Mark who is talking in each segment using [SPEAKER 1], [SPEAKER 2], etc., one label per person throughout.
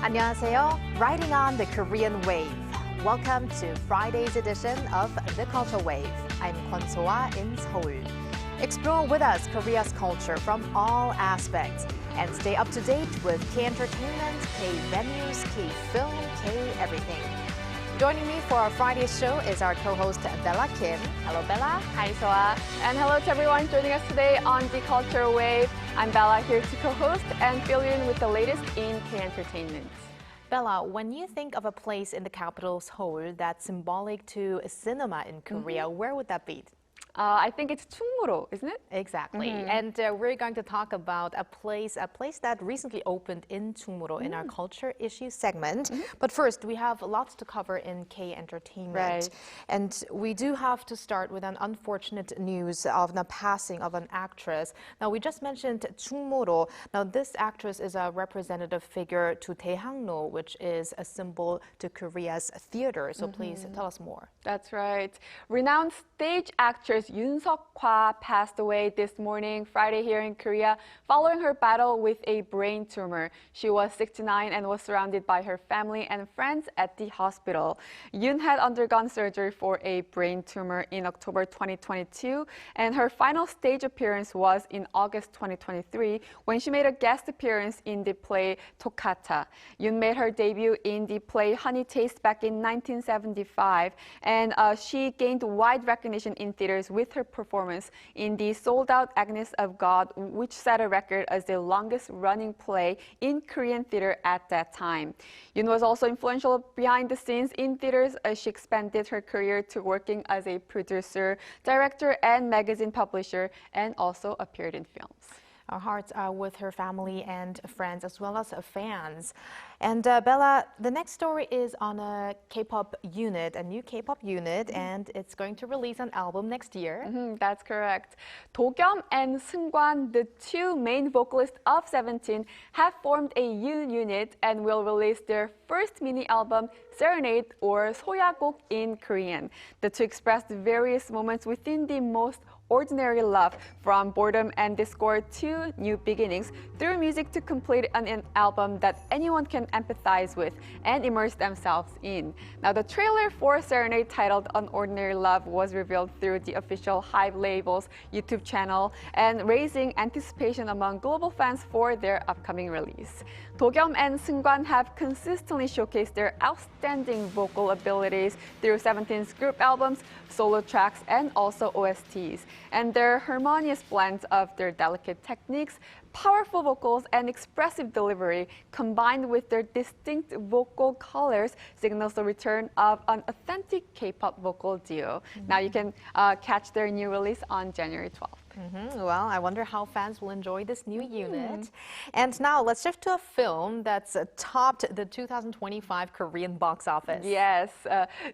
[SPEAKER 1] 안녕하세요. Riding on the Korean wave. Welcome to Friday's edition of The Culture Wave. I'm Kwon So-hwa in Seoul. Explore with us Korea's culture from all aspects and stay up to date with K-entertainment, K-venues, K-film, K-everything. Joining me for our Friday show is our co-host Bella Kim. Hello, Bella.
[SPEAKER 2] Hi, Soa. And hello to everyone joining us today on The Culture Wave. I'm Bella, here to co-host and fill you in with the latest in K-entertainment.
[SPEAKER 1] Bella, when you think of a place in the capital, Seoul, that's symbolic to cinema in Korea, where would that be?
[SPEAKER 2] I think it's Chungmuro, isn't it?
[SPEAKER 1] Exactly. And we're going to talk about a place that recently opened in Chungmuro in our Culture Issue segment. But first, we have lots to cover in K-entertainment.
[SPEAKER 2] Right.
[SPEAKER 1] And we do have to start with an unfortunate news of the passing of an actress. Now, we just mentioned Chungmuro. Now, this actress is a representative figure to Daehangno, which is a symbol to Korea's theater. So please tell us more.
[SPEAKER 2] That's right. Renowned stage actress Yoon Seok-hwa passed away this morning, Friday, here in Korea, following her battle with a brain tumor. She was 69 and was surrounded by her family and friends at the hospital. Yoon had undergone surgery for a brain tumor in October 2022, and her final stage appearance was in August 2023 when she made a guest appearance in the play Toccata. Yoon made her debut in the play Honey Taste back in 1975, and she gained wide recognition in theaters with her performance in the sold-out Agnes of God, which set a record as the longest-running play in Korean theater at that time. Yoon was also influential behind the scenes in theaters as she expanded her career to working as a producer, director, and magazine publisher, and also appeared in films.
[SPEAKER 1] Our hearts are with her family and friends, as well as fans. And Bella, the next story is on a K-pop unit, a new K-pop unit, and it's going to release an album next year.
[SPEAKER 2] That's correct. Do-kyum and Seungkwan, the two main vocalists of 17, have formed a unit and will release their first mini album, Serenade, or 소야곡 in Korean. The two expressed various moments within the most ordinary love, from boredom and discord to new beginnings, through music to complete an album that anyone can empathize with and immerse themselves in. Now, the trailer for Serenade, titled Unordinary Love, was revealed through the official HYBE label's YouTube channel and raising anticipation among global fans for their upcoming release. Do-kyum and Seungkwan have consistently showcased their outstanding vocal abilities through 17's group albums, solo tracks, and also OSTs. And their harmonious blend of their delicate techniques, powerful vocals, and expressive delivery, combined with their distinct vocal colors, signals the return of an authentic K-pop vocal duo. Now you can catch their new release on January 12th.
[SPEAKER 1] Well, I wonder how fans will enjoy this new unit. And now let's shift to a film that's topped the 2025 Korean box office.
[SPEAKER 2] Yes,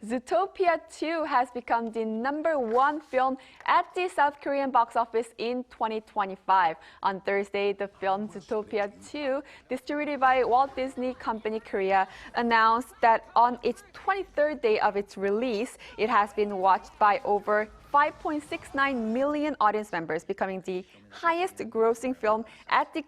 [SPEAKER 2] Zootopia 2 has become the #1 film at the South Korean box office in 2025. On Thursday, the film Zootopia 2, distributed by Walt Disney Company Korea, announced that on its 23rd day of its release, it has been watched by over 5.69 million audience members, becoming the highest grossing film at the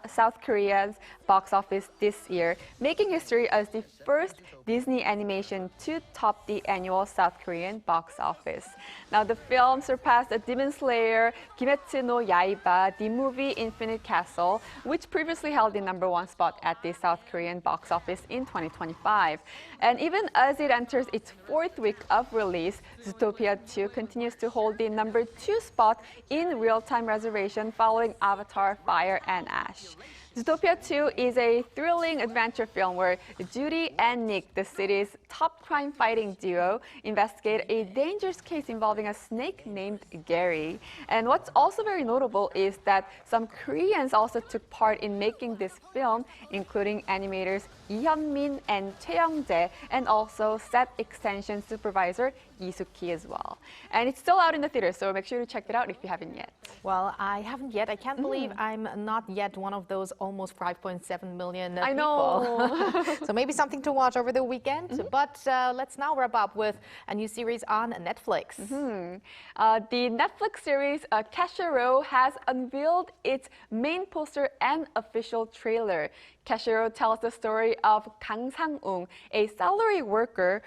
[SPEAKER 2] South Korea's box office this year, making history as the first Disney animation to top the annual South Korean box office. Now, the film surpassed Demon Slayer, Kimetsu no Yaiba, the movie Infinite Castle, which previously held the #1 spot at the South Korean box office in 2025. And even as it enters its 4th week of release, Zootopia 2 continues to hold the #2 spot in real-time reservation following Avatar, Fire and Ash. Zootopia 2 is a thrilling adventure film where Judy and Nick, the city's top crime fighting duo, investigate a dangerous case involving a snake named Gary. And what's also very notable is that some Koreans also took part in making this film, including animators Lee Hyun-min and Choi Young-jae, and also set extension supervisor Lee Soo-ki as well. And it's still out in the theater, so make sure to check it out if you haven't yet.
[SPEAKER 1] Well, I haven't yet. I can't believe I'm not yet one of those almost 5.7 million
[SPEAKER 2] I know.
[SPEAKER 1] people. So maybe something to watch over the weekend. But let's now wrap up with a new series on Netflix.
[SPEAKER 2] The Netflix series Cashew Row has unveiled its main poster and official trailer. Kashiro tells the story of Kang Sang-ung, a salary worker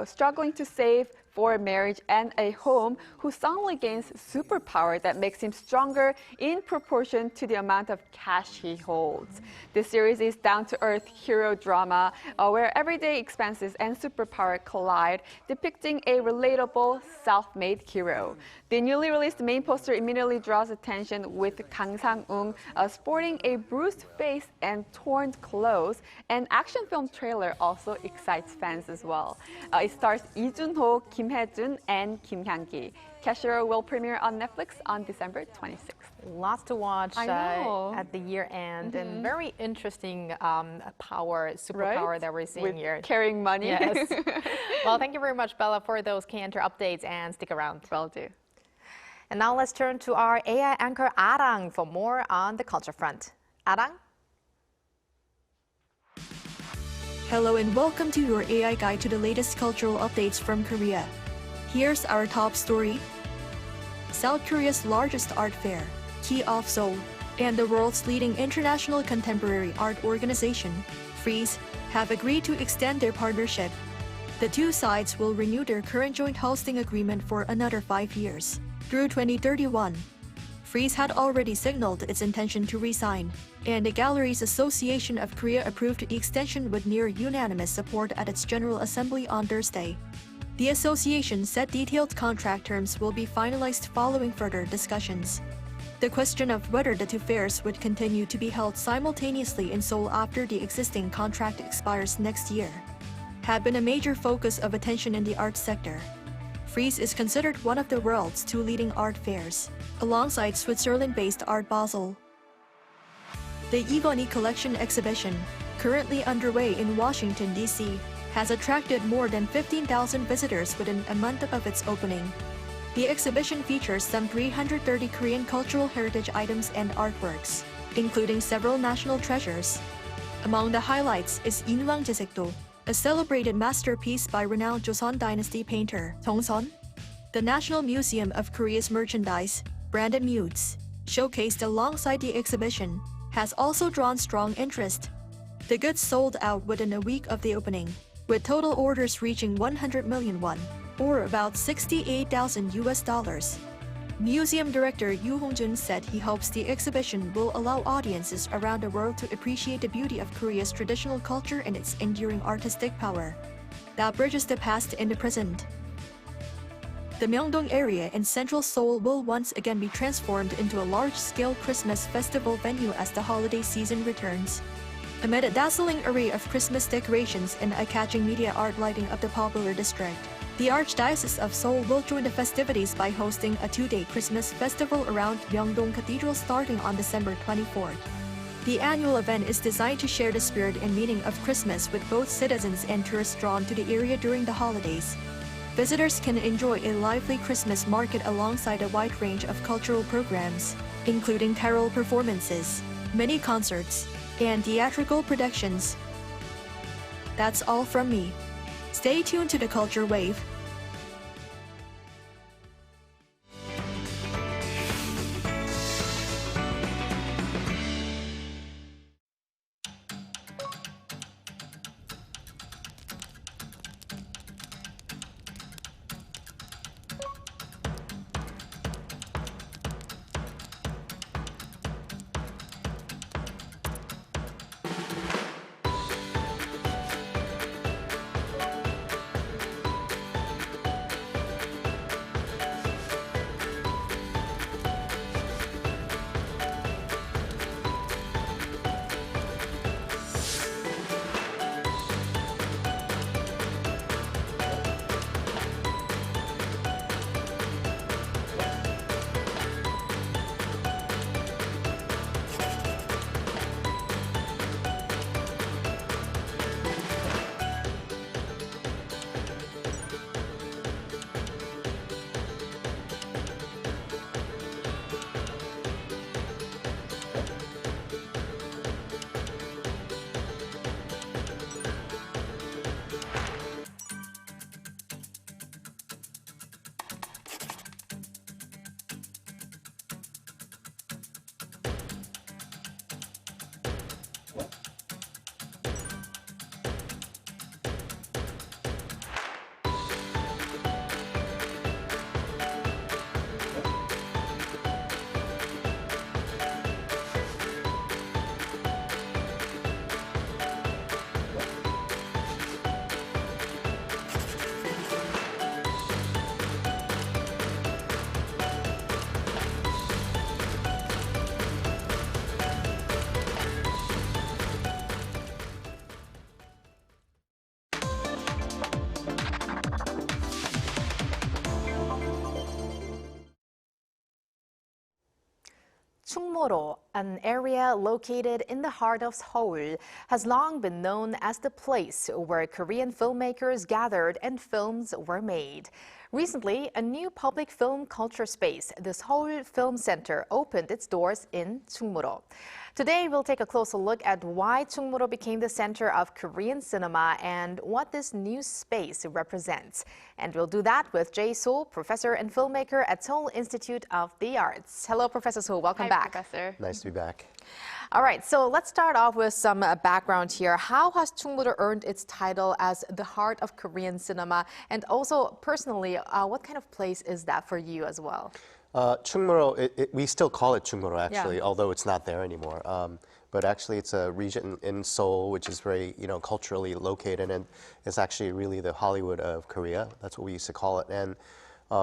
[SPEAKER 2] struggling to save for marriage and a home, who suddenly gains superpower that makes him stronger in proportion to the amount of cash he holds. This series is down-to-earth hero drama where everyday expenses and superpower collide, depicting a relatable self-made hero. The newly released main poster immediately draws attention, with Kang Sang-ung sporting a bruised face and torn clothes. An action film trailer also excites fans as well. It stars Lee Jun-ho, Kim Hae-jun, and Kim Hyang-gi. Kashiro will premiere on Netflix on December 26th.
[SPEAKER 1] Lots to watch
[SPEAKER 2] at
[SPEAKER 1] the year end, and very interesting superpower
[SPEAKER 2] Right?
[SPEAKER 1] that we're seeing
[SPEAKER 2] With
[SPEAKER 1] here.
[SPEAKER 2] carrying money.
[SPEAKER 1] Yes. Well, thank you very much, Bella, for those K-Enter updates, and stick around.
[SPEAKER 2] Will do.
[SPEAKER 1] And now let's turn to our AI anchor Arang for more on the culture front. Arang?
[SPEAKER 3] Hello and welcome to your AI guide to the latest cultural updates from Korea. Here's our top story. South Korea's largest art fair, K-off Seoul, and the world's leading international contemporary art organization, Frieze, have agreed to extend their partnership. The two sides will renew their current joint hosting agreement for another 5 years, through 2031. Frieze had already signaled its intention to resign, and the Galleries Association of Korea approved the extension with near unanimous support at its General Assembly on Thursday. The association said detailed contract terms will be finalized following further discussions. The question of whether the two fairs would continue to be held simultaneously in Seoul after the existing contract expires next year had been a major focus of attention in the arts sector. Frieze is considered one of the world's two leading art fairs, alongside Switzerland-based Art Basel. The Egoni Collection exhibition, currently underway in Washington, D.C., has attracted more than 15,000 visitors within a month of its opening. The exhibition features some 330 Korean cultural heritage items and artworks, including several national treasures. Among the highlights is Inwang Jasekdo, a celebrated masterpiece by renowned Joseon Dynasty painter Dongseon. The National Museum of Korea's merchandise, branded Mutes, showcased alongside the exhibition, has also drawn strong interest. The goods sold out within a week of the opening, with total orders reaching 100 million won, or about $68,000. Museum director Yoo Hong-jun said he hopes the exhibition will allow audiences around the world to appreciate the beauty of Korea's traditional culture and its enduring artistic power that bridges the past and the present. The Myeongdong area in central Seoul will once again be transformed into a large-scale Christmas festival venue as the holiday season returns. Amid a dazzling array of Christmas decorations and eye-catching media art lighting up the popular district, the Archdiocese of Seoul will join the festivities by hosting a 2-day Christmas festival around Myeongdong Cathedral starting on December 24th. The annual event is designed to share the spirit and meaning of Christmas with both citizens and tourists drawn to the area during the holidays. Visitors can enjoy a lively Christmas market alongside a wide range of cultural programs, including carol performances, mini concerts, and theatrical productions. That's all from me. Stay tuned to the Culture Wave.
[SPEAKER 1] Chungmuro, an area located in the heart of Seoul, has long been known as the place where Korean filmmakers gathered and films were made. Recently, a new public film culture space, the Seoul Film Center, opened its doors in Chungmuro. Today, we'll take a closer look at why Chungmuro became the center of Korean cinema and what this new space represents. And we'll do that with Jae Sool, professor and filmmaker at Seoul Institute of the Arts. Hello, Professor Sool. Welcome back.
[SPEAKER 2] Professor.
[SPEAKER 4] Nice to be back.
[SPEAKER 1] All right, so let's start off with some background here. How has Chungmuro earned its title as the heart of Korean cinema? And also, personally, what kind of place is that for you as well?
[SPEAKER 4] Chungmuro, we still call it Chungmuro actually,
[SPEAKER 1] Yeah.
[SPEAKER 4] although it's not there anymore. But actually, it's a region in Seoul, which is very, culturally located, and it's actually really the Hollywood of Korea. That's what we used to call it. And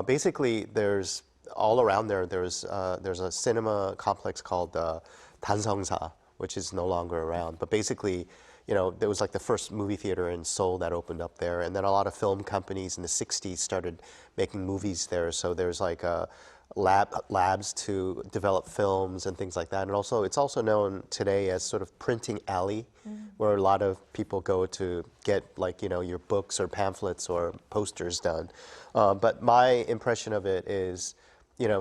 [SPEAKER 4] basically, there's all around there. There's a cinema complex called Dansongsa, which is no longer around. But basically, there was like the first movie theater in Seoul that opened up there, and then a lot of film companies in the '60s started making movies there. So there's like labs to develop films and things like that. And also, it's also known today as sort of printing alley, where a lot of people go to get like, your books or pamphlets or posters done. But my impression of it is,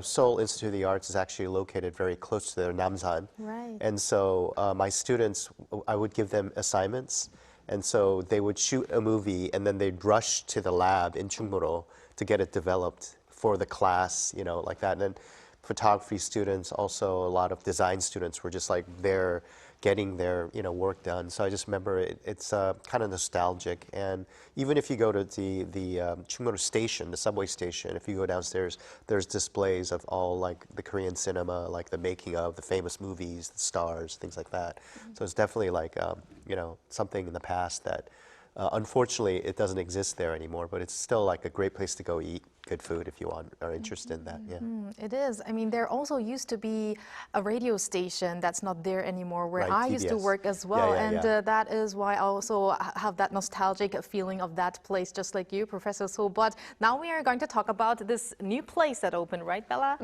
[SPEAKER 4] Seoul Institute of the Arts is actually located very close to Namsan.
[SPEAKER 1] Right.
[SPEAKER 4] And so my students, I would give them assignments. And so they would shoot a movie and then they'd rush to the lab in Chungmuro to get it developed for the class, like that. And then photography students, also a lot of design students were just like there getting their, work done. So I just remember it's kind of nostalgic. And even if you go to the Chungmuro station, the subway station, if you go downstairs, there's displays of all like the Korean cinema, like the making of the famous movies, the stars, things like that. So it's definitely like, something in the past that unfortunately it doesn't exist there anymore, but it's still like a great place to go eat good food if you are interested in that. Yeah.
[SPEAKER 1] It is. I mean, there also used to be a radio station that's not there anymore where
[SPEAKER 4] Right,
[SPEAKER 1] I used to
[SPEAKER 4] TBS.
[SPEAKER 1] work as well.
[SPEAKER 4] Yeah, yeah, yeah.
[SPEAKER 1] That is why I also have that nostalgic feeling of that place, just like you, Professor Sool. But now we are going to talk about this new place that opened, right, Bella?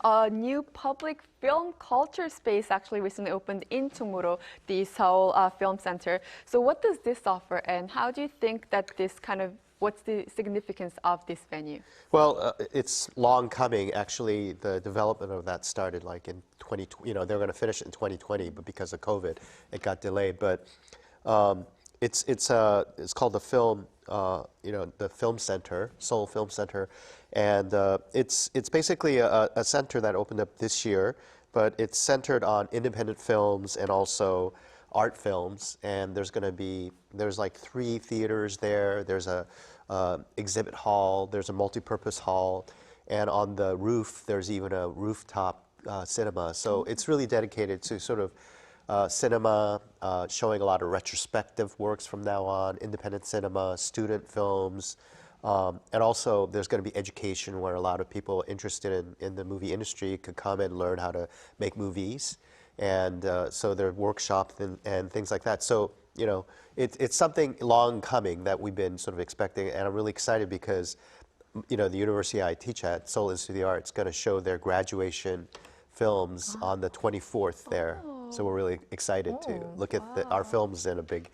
[SPEAKER 2] A new public film culture space actually recently opened in Chungmuro, the Seoul Film Center. So what does this offer, and how do you think that what's the significance of this venue?
[SPEAKER 4] Well, it's long coming. Actually, the development of that started like in 2020. They were going to finish it in 2020, but because of COVID, it got delayed. But it's called the Film Center, Seoul Film Center, and it's basically a center that opened up this year, but it's centered on independent films and also art films. And there's like 3 theaters there. There's a exhibit hall, there's a multi-purpose hall, and on the roof there's even a rooftop cinema. So it's really dedicated to sort of cinema, showing a lot of retrospective works from now on, independent cinema, student films, and also there's going to be education where a lot of people interested in the movie industry could come and learn how to make movies. And so there are workshops and things like that. So it's something long coming that we've been sort of expecting, and I'm really excited because, the university I teach at, Seoul Institute of the Arts, is going to show their graduation films on the 24th there. So we're really excited to look at our films in a big,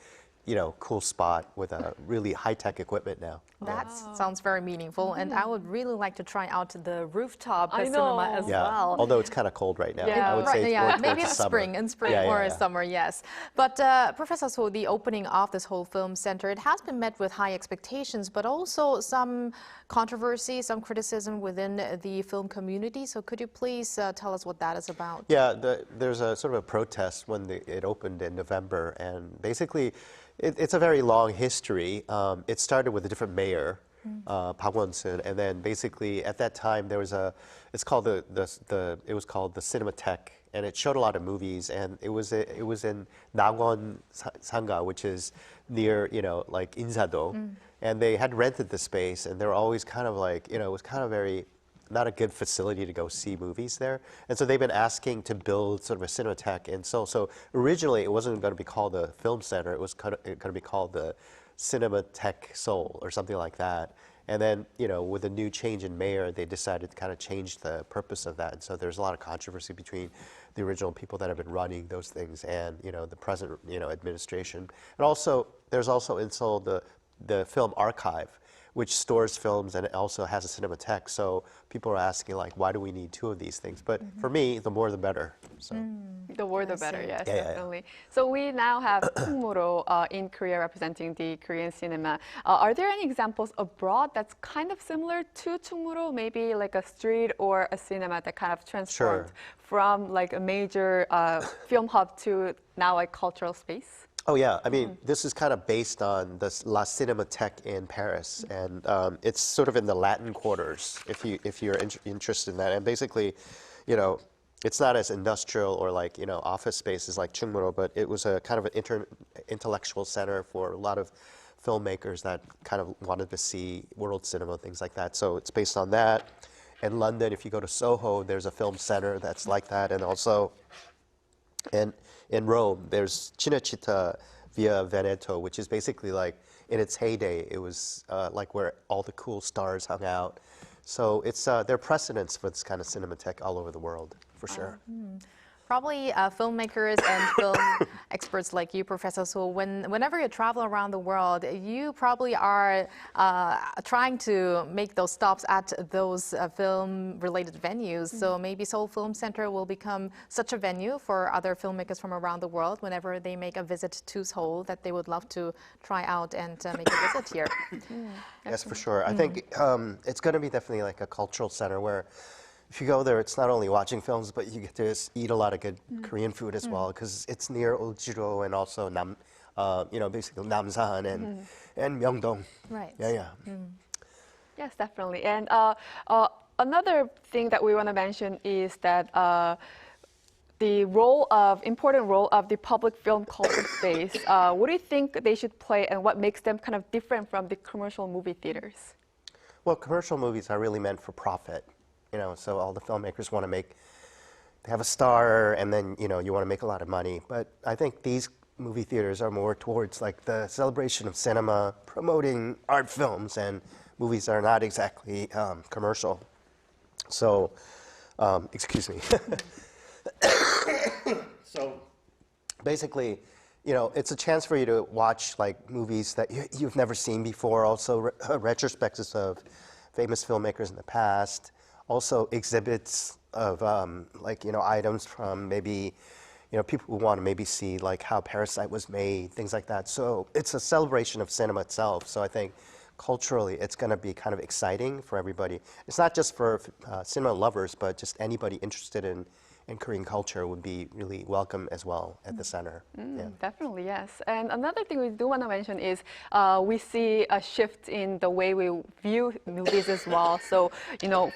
[SPEAKER 4] cool spot with a really high-tech equipment now.
[SPEAKER 1] That sounds very meaningful, and I would really like to try out the rooftop
[SPEAKER 2] I
[SPEAKER 1] cinema
[SPEAKER 2] know.
[SPEAKER 1] as
[SPEAKER 4] Yeah,
[SPEAKER 1] well.
[SPEAKER 4] although it's kind of cold right now.
[SPEAKER 2] Yeah.
[SPEAKER 4] I would
[SPEAKER 1] Right,
[SPEAKER 4] say
[SPEAKER 1] yeah,
[SPEAKER 4] towards
[SPEAKER 1] maybe
[SPEAKER 4] the
[SPEAKER 1] in
[SPEAKER 4] summer.
[SPEAKER 1] spring
[SPEAKER 4] Yeah,
[SPEAKER 1] or
[SPEAKER 4] yeah.
[SPEAKER 1] summer, yes. But Professor Sool, the opening of this whole film center, it has been met with high expectations, but also some controversy, some criticism within the film community. So could you please tell us what that is about?
[SPEAKER 4] Yeah, there's a sort of a protest when it opened in November, and basically it's a very long history. It started with a different mayor, Park Won-sun, and then basically at that time there was it was called the Cinematheque, and it showed a lot of movies, and it was in Nagwon Sanga, which is near like Inzado, and they had rented the space, and they were always kind of like it was kind of very not a good facility to go see movies there. And so they've been asking to build sort of a Cinematheque in Seoul. So originally it wasn't going to be called the Film Center, it was going to be called the Cinematheque Seoul or something like that. And then, with a new change in mayor, they decided to kind of change the purpose of that. And so there's a lot of controversy between the original people that have been running those things and, the present, administration. And also, there's also in Seoul the film archive, which stores films and it also has a cinematheque. So people are asking, like, why do we need two of these things? But for me, the more the better. So.
[SPEAKER 2] The more the better, yes,
[SPEAKER 4] Yeah,
[SPEAKER 2] definitely. So we now have Chungmuro in Korea representing the Korean cinema. Are there any examples abroad that's kind of similar to Chungmuro? Maybe like a street or a cinema that kind of transformed from like a major film hub to now a cultural space?
[SPEAKER 4] Oh yeah, I mean, this is kind of based on the La Cinémathèque in Paris, and it's sort of in the Latin quarters, if you're interested in that. And basically, it's not as industrial or like, office spaces like Chungmuro, but it was a kind of an intellectual center for a lot of filmmakers that kind of wanted to see world cinema, things like that. So it's based on that. In London, if you go to Soho, there's a film center that's like that, and also in Rome, there's Cinecittà Via Veneto, which is basically like, in its heyday, it was like where all the cool stars hung out. So it's there are precedents for this kind of cinematheque all over the world, for sure.
[SPEAKER 1] Probably filmmakers and film experts like you, Professor So, whenever you travel around the world, you probably are trying to make those stops at those film-related venues. So maybe Seoul Film Center will become such a venue for other filmmakers from around the world whenever they make a visit to Seoul that they would love to try out and make a visit here.
[SPEAKER 4] Yes, for sure. I think it's going to be definitely like a cultural center where if you go there, it's not only watching films, but you get to eat a lot of good Korean food as well, because it's near Uljiro and also basically Namsan and Myeongdong.
[SPEAKER 1] Right.
[SPEAKER 4] Yeah.
[SPEAKER 2] Yes, definitely. And another thing that we want to mention is that the important role of the public film culture space. What do you think they should play, and what makes them kind of different from the commercial movie theaters?
[SPEAKER 4] Well, commercial movies are really meant for profit. So all the filmmakers want to they have a star, and then, you want to make a lot of money. But I think these movie theaters are more towards like the celebration of cinema, promoting art films, and movies are not exactly commercial. So, excuse me. So basically, it's a chance for you to watch like movies that you've never seen before, also retrospectives of famous filmmakers in the past. Also exhibits of items from maybe, people who want to maybe see like how Parasite was made, things like that. So it's a celebration of cinema itself. So I think culturally it's going to be kind of exciting for everybody. It's not just for cinema lovers, but just anybody interested in Korean culture would be really welcome as well at the center.
[SPEAKER 2] Definitely, yes. And another thing we do want to mention is we see a shift in the way we view movies as well. So,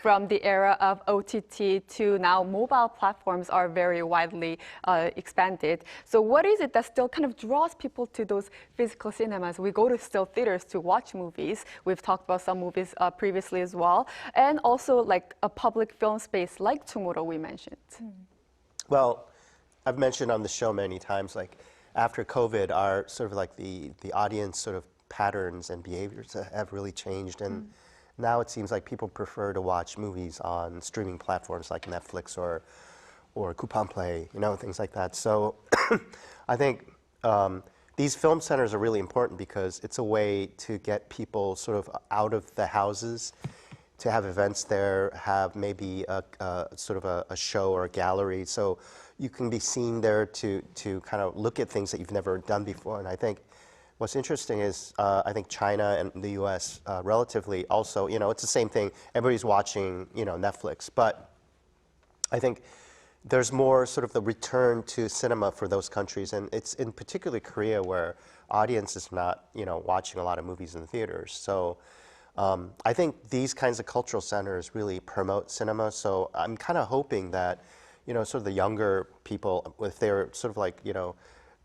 [SPEAKER 2] from the era of OTT to now mobile platforms are very widely expanded. So what is it that still kind of draws people to those physical cinemas? We go to still theaters to watch movies. We've talked about some movies previously as well. And also like a public film space like Chungmuro we mentioned.
[SPEAKER 4] Well, I've mentioned on the show many times, like after COVID, our sort of like the audience sort of patterns and behaviors have really changed. And now it seems like people prefer to watch movies on streaming platforms like Netflix or Coupon Play, things like that. So I think these film centers are really important because it's a way to get people sort of out of the houses, to have events there, have maybe sort of a show or a gallery. So you can be seen there to kind of look at things that you've never done before. And I think what's interesting is I think China and the US relatively also, it's the same thing. Everybody's watching, Netflix. But I think there's more sort of the return to cinema for those countries. And it's in particularly Korea where audience is not, watching a lot of movies in the theaters. So I think these kinds of cultural centers really promote cinema. So I'm kind of hoping that, sort of the younger people, if they're sort of like,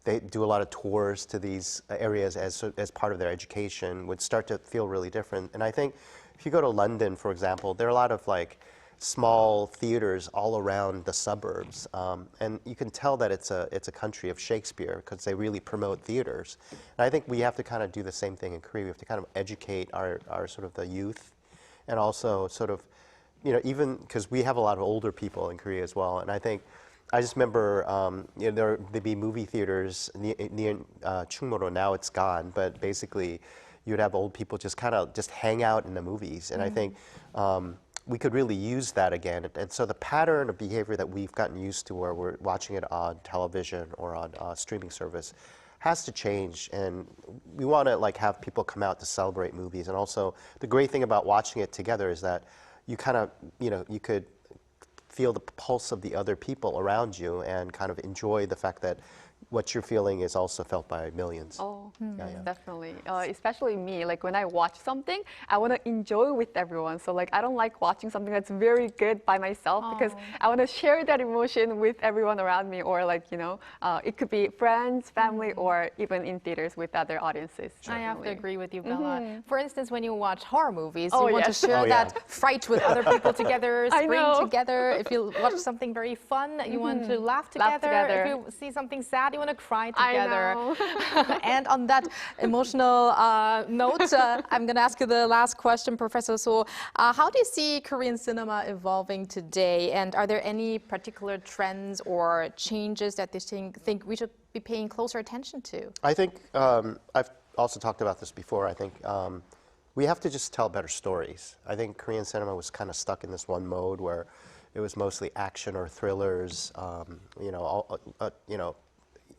[SPEAKER 4] they do a lot of tours to these areas as part of their education, would start to feel really different. And I think if you go to London, for example, there are a lot of like small theaters all around the suburbs, and you can tell that it's a country of Shakespeare because they really promote theaters. And I think we have to kind of do the same thing in Korea. We have to kind of educate our sort of the youth, and also sort of, you know, even because we have a lot of older people in Korea as well. And I just remember, you know, there'd be movie theaters near Chungmuro. Now it's gone, but basically, you'd have old people just kind of just hang out in the movies, and I think. We could really use that again. And so the pattern of behavior that we've gotten used to where we're watching it on television or on streaming service has to change. And we want to like have people come out to celebrate movies. And also the great thing about watching it together is that you kind of, you know, you could feel the pulse of the other people around you and kind of enjoy the fact that what you're feeling is also felt by millions.
[SPEAKER 2] Oh, definitely. Especially me, like when I watch something, I want to enjoy with everyone. So like I don't like watching something that's very good by myself because I want to share that emotion with everyone around me, or like, you know, it could be friends, family, or even in theaters with other audiences.
[SPEAKER 5] I have to agree with you, Bella. For instance, when you watch horror movies,
[SPEAKER 2] Oh,
[SPEAKER 5] you want to
[SPEAKER 2] yes.
[SPEAKER 5] share
[SPEAKER 4] Oh, yeah.
[SPEAKER 5] that fright with other people together,
[SPEAKER 2] I
[SPEAKER 5] scream
[SPEAKER 2] know.
[SPEAKER 5] together. If you watch something very fun, you want to laugh together.
[SPEAKER 2] together.
[SPEAKER 5] If you see something sad, you want to cry
[SPEAKER 2] I
[SPEAKER 5] together.
[SPEAKER 2] know.
[SPEAKER 5] And on that emotional note, I'm going to ask you the last question, Professor So. How do you see Korean cinema evolving today? And are there any particular trends or changes that you think we should be paying closer attention to?
[SPEAKER 4] I think I've also talked about this before. I think we have to just tell better stories. I think Korean cinema was kind of stuck in this one mode where it was mostly action or thrillers. You know,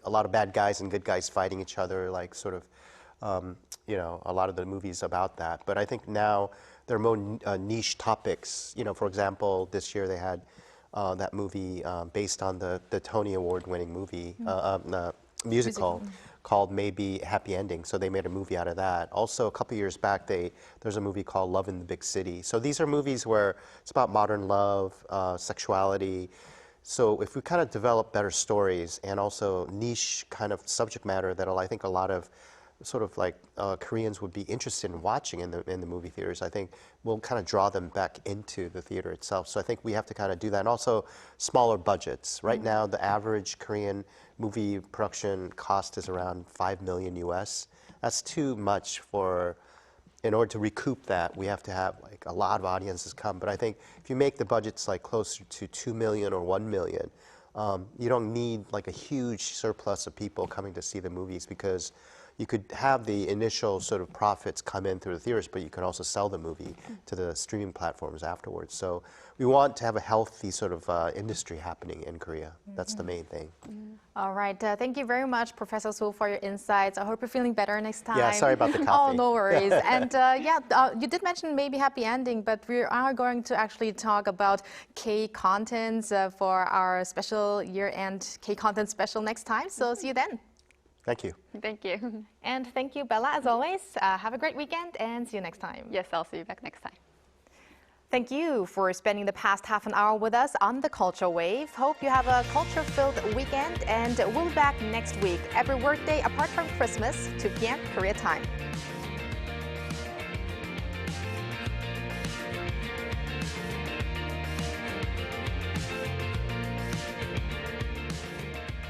[SPEAKER 4] a lot of bad guys and good guys fighting each other, like sort of, you know, a lot of the movies about that. But I think now there are more niche topics. You know, for example, this year they had that movie based on the Tony Award-winning movie, musical called Maybe Happy Ending. So they made a movie out of that. Also, a couple years back, there's a movie called Love in the Big City. So these are movies where it's about modern love, sexuality. So if we kind of develop better stories and also niche kind of subject matter that I think a lot of sort of like Koreans would be interested in watching in the movie theaters, I think we'll kind of draw them back into the theater itself. So I think we have to kind of do that. And also smaller budgets. Right now, the average Korean movie production cost is around $5 million US. That's too much in order to recoup that, we have to have like a lot of audiences come. But I think if you make the budgets like closer to 2 million or 1 million, you don't need like a huge surplus of people coming to see the movies, because you could have the initial sort of profits come in through the theaters, but you can also sell the movie to the streaming platforms afterwards. So we want to have a healthy sort of industry happening in Korea. That's the main thing.
[SPEAKER 5] All right. Thank you very much, Professor So, for your insights. I hope you're feeling better next time.
[SPEAKER 4] Yeah, sorry about the
[SPEAKER 5] Oh,
[SPEAKER 4] coffee.
[SPEAKER 5] no worries. And you did mention maybe happy ending, but we are going to actually talk about K-contents for our special year-end K-content special next time. So see you then.
[SPEAKER 4] Thank you.
[SPEAKER 2] Thank you.
[SPEAKER 5] And thank you, Bella, as always. Have a great weekend and see you next time.
[SPEAKER 2] Yes, I'll see you back next time.
[SPEAKER 1] Thank you for spending the past half an hour with us on the Culture Wave. Hope you have a culture-filled weekend, and we'll be back next week every workday apart from Christmas, 2 p.m. Korea time.